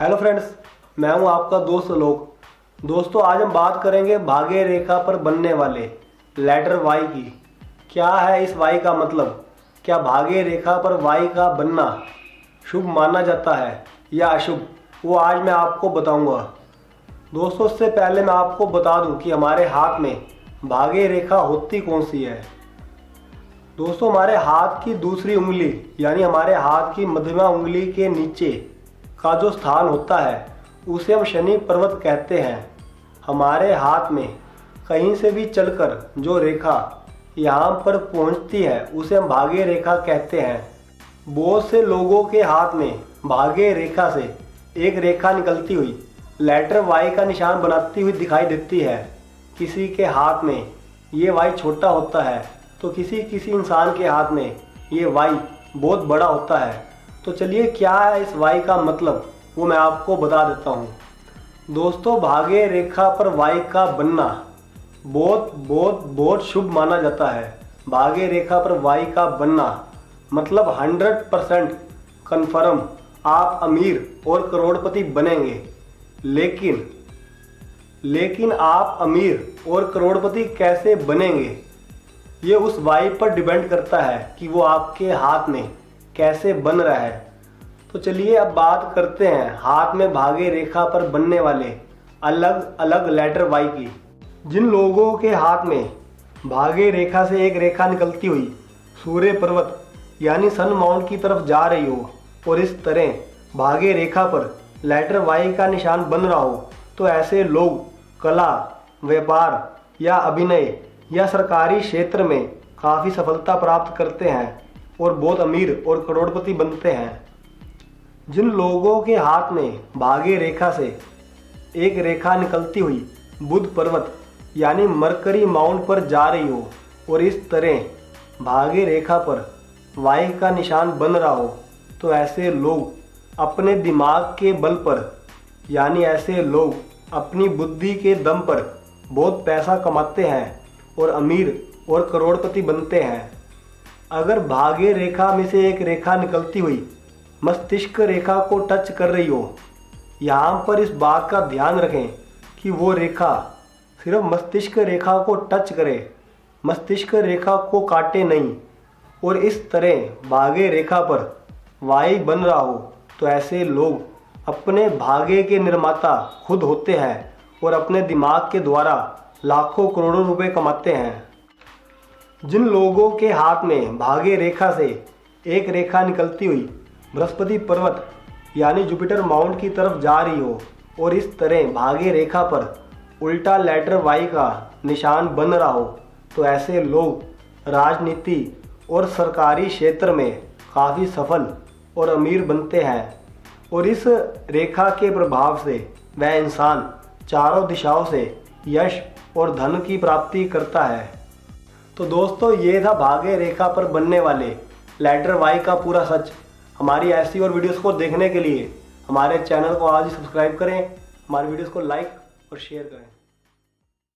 Hello friends, मैं हूं आपका दोस्त लोग। दोस्तों, आज हम बात करेंगे भाग्य रेखा पर बनने वाले लेटर वाई की। क्या है इस वाई का मतलब? क्या भाग्य रेखा पर वाई का बनना शुभ माना जाता है या अशुभ? वो आज मैं आपको बताऊंगा। दोस्तों, उससे पहले मैं आपको बता दूं कि हमारे हाथ में भाग्य रेखा होती कौन सी है। दोस्तों, हमारे हाथ की दूसरी उंगली यानी हमारे हाथ की मध्यमा उंगली के नीचे का जो स्थान होता है उसे हम शनि पर्वत कहते हैं। हमारे हाथ में कहीं से भी चलकर जो रेखा यहाँ पर पहुँचती है उसे हम भाग्य रेखा कहते हैं। बहुत से लोगों के हाथ में भाग्य रेखा से एक रेखा निकलती हुई लेटर वाई का निशान बनाती हुई दिखाई देती है। किसी के हाथ में ये वाई छोटा होता है तो किसी इंसान के हाथ में ये वाई बहुत बड़ा होता है। तो चलिए, क्या है इस वाई का मतलब वो मैं आपको बता देता हूँ। दोस्तों, भाग्य रेखा पर वाई का बनना बहुत शुभ माना जाता है। भाग्य रेखा पर वाई का बनना मतलब 100% कन्फर्म आप अमीर और करोड़पति बनेंगे। लेकिन आप अमीर और करोड़पति कैसे बनेंगे, ये उस वाई पर डिपेंड करता है कि वो आपके हाथ में कैसे बन रहा है। तो चलिए अब बात करते हैं हाथ में भाग्य रेखा पर बनने वाले अलग अलग लेटर वाई की। जिन लोगों के हाथ में भाग्य रेखा से एक रेखा निकलती हुई सूर्य पर्वत यानी सन माउंट की तरफ जा रही हो और इस तरह भाग्य रेखा पर लेटर वाई का निशान बन रहा हो, तो ऐसे लोग कला, व्यापार या अभिनय या सरकारी क्षेत्र में काफ़ी सफलता प्राप्त करते हैं और बहुत अमीर और करोड़पति बनते हैं। जिन लोगों के हाथ में भाग्य रेखा से एक रेखा निकलती हुई बुध पर्वत यानी मरकरी माउंट पर जा रही हो और इस तरह भाग्य रेखा पर वाई का निशान बन रहा हो, तो ऐसे लोग अपने दिमाग के बल पर यानी ऐसे लोग अपनी बुद्धि के दम पर बहुत पैसा कमाते हैं और अमीर और करोड़पति बनते हैं। अगर भाग्य रेखा में से एक रेखा निकलती हुई मस्तिष्क रेखा को टच कर रही हो, यहाँ पर इस बात का ध्यान रखें कि वो रेखा सिर्फ मस्तिष्क रेखा को टच करे, मस्तिष्क रेखा को काटे नहीं। और इस तरह भाग्य रेखा पर वाई बन रहा हो, तो ऐसे लोग अपने भाग्य के निर्माता खुद होते हैं और अपने दिमाग के द्वारा लाखों करोड़ों रुपए कमाते हैं। जिन लोगों के हाथ में भाग्य रेखा से एक रेखा निकलती हुई बृहस्पति पर्वत यानी जुपिटर माउंट की तरफ जा रही हो और इस तरह भाग्य रेखा पर उल्टा लेटर वाई का निशान बन रहा हो, तो ऐसे लोग राजनीति और सरकारी क्षेत्र में काफ़ी सफल और अमीर बनते हैं। और इस रेखा के प्रभाव से वह इंसान चारों दिशाओं से यश और धन की प्राप्ति करता है। तो दोस्तों, ये था भाग्य रेखा पर बनने वाले लेटर वाई का पूरा सच। हमारी ऐसी और वीडियोस को देखने के लिए हमारे चैनल को आज ही सब्सक्राइब करें, हमारे वीडियोस को लाइक और शेयर करें।